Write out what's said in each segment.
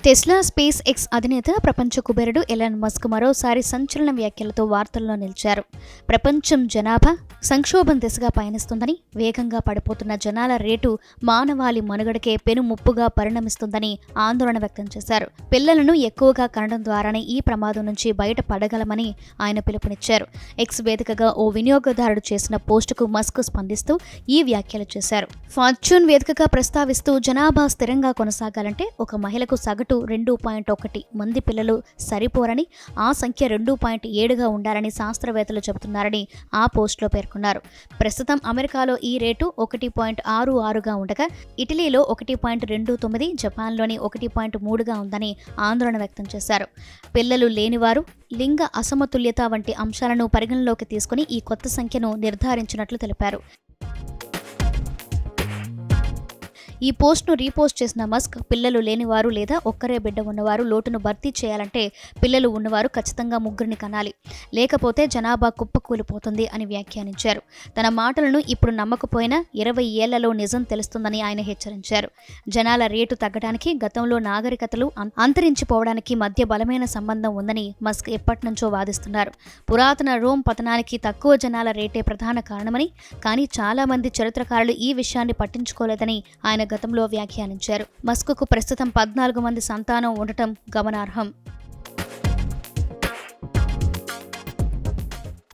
Tesla space X అధినేత ప్రపంచ కుబేరుడు ఎలాన్ మస్క్ మరోసారి సంచలన వ్యాఖ్యలతో వార్తల్లో నిలిచారు. ప్రపంచం జనాభా సంక్షోభం దిశగా పయనిస్తుందని, వేగంగా పడిపోతున్న జనాల రేటు మానవాళి మనుగడకే పెను ముప్పుగా పరిణమిస్తుందని ఆందోళన వ్యక్తం చేశారు. పిల్లలను ఎక్కువగా కనడం ద్వారానే ఈ ప్రమాదం నుంచి బయటపడగలమని ఆయన పిలుపునిచ్చారు. ఎక్స్ వేదికగా ఓ వినియోగదారుడు చేసిన పోస్టుకు మస్క్ స్పందిస్తూ ఈ వ్యాఖ్యలు చేశారు. ఫార్చ్యూన్ వేదికగా ప్రస్తావిస్తూ జనాభా స్థిరంగా కొనసాగాలంటే ఒక మహిళకు సగటు 2.1 మంది పిల్లలు సరిపోరని, ఆ సంఖ్య 2.7గా ఉండాలని శాస్త్రవేత్తలు చెబుతున్నారని ఆ పోస్టులో పేర్కొన్నారు. ప్రస్తుతం అమెరికాలో ఈ రేటు 1.66గా ఉండగా, ఇటలీలో 1.29, జపాన్లోని 1.3గా ఉందని ఆందోళన వ్యక్తం చేశారు. పిల్లలు లేనివారు, లింగ అసమతుల్యత వంటి అంశాలను పరిగణలోకి తీసుకుని ఈ కొత్త సంఖ్యను నిర్ధారించినట్లు తెలిపారు. ఈ పోస్ట్ను రీపోస్ట్ చేసిన మస్క్, పిల్లలు లేనివారు లేదా ఒక్కరే బిడ్డ ఉన్నవారు లోటును భర్తీ చేయాలంటే పిల్లలు ఉన్నవారు ఖచ్చితంగా ముగ్గురిని కనాలి, లేకపోతే జనాభా కుప్పకూలిపోతుంది అని వ్యాఖ్యానించారు. తన మాటలను ఇప్పుడు నమ్మకపోయినా 20 ఏళ్లలో నిజం తెలుస్తుందని ఆయన హెచ్చరించారు. జనాల రేటు తగ్గడానికి, గతంలో నాగరికతలు అంతరించిపోవడానికి మధ్య బలమైన సంబంధం ఉందని మస్క్ ఎప్పటినుంచో వాదిస్తున్నారు. పురాతన రోమ్ పతనానికి తక్కువ జనాల రేటే ప్రధాన కారణమని, కానీ చాలా మంది చరిత్రకారులు ఈ విషయాన్ని పట్టించుకోలేదని ఆయన గతంలో వ్యాఖ్యానించారు. మస్క్కు ప్రస్తుతం 14 మంది సంతానం ఉండటం గమనార్హం.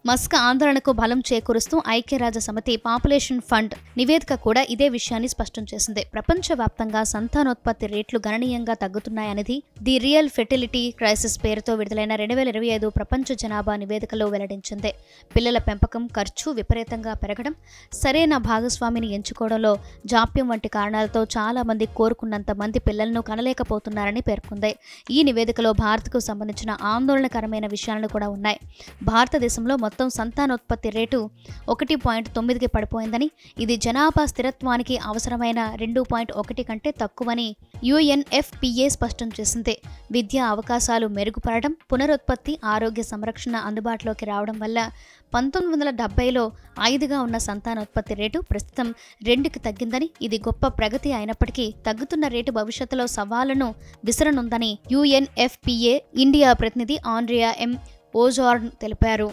మస్క్ ఆందోళనకు బలం చేకూరుస్తూ ఐక్యరాజ్యసమితి పాపులేషన్ ఫండ్ నివేదిక కూడా ఇదే విషయాన్ని స్పష్టం చేసింది. ప్రపంచవ్యాప్తంగా సంతానోత్పత్తి రేట్లు గణనీయంగా తగ్గుతున్నాయనేది ది రియల్ ఫెర్టిలిటీ క్రైసిస్ పేరుతో విడుదలైన 2025 ప్రపంచ జనాభా నివేదికలో వెల్లడించింది. పిల్లల పెంపకం ఖర్చు విపరీతంగా పెరగడం, సరైన భాగస్వామిని ఎంచుకోవడంలో జాప్యం వంటి కారణాలతో చాలా మంది కోరుకున్నంత మంది పిల్లలను కనలేకపోతున్నారని పేర్కొంది. ఈ నివేదికలో భారత్కు సంబంధించిన ఆందోళనకరమైన విషయాలను కూడా ఉన్నాయి. భారతదేశంలో మొత్తం సంతానోత్పత్తి రేటు 1.9కి పడిపోయిందని, ఇది జనాభా స్థిరత్వానికి అవసరమైన 2.1 కంటే తక్కువని UNFPA స్పష్టం చేసింది. విద్యా అవకాశాలు మెరుగుపడడం, పునరుత్పత్తి, ఆరోగ్య సంరక్షణ అందుబాటులోకి రావడం వల్ల 1970లో 5గా ఉన్న సంతానోత్పత్తి రేటు ప్రస్తుతం 2కి తగ్గిందని, ఇది గొప్ప ప్రగతి అయినప్పటికీ తగ్గుతున్న రేటు భవిష్యత్తులో సవాళ్లను విసరనుందని UNFPA ఇండియా ప్రతినిధి ఆండ్రియా M. ఓజార్న్ తెలిపారు.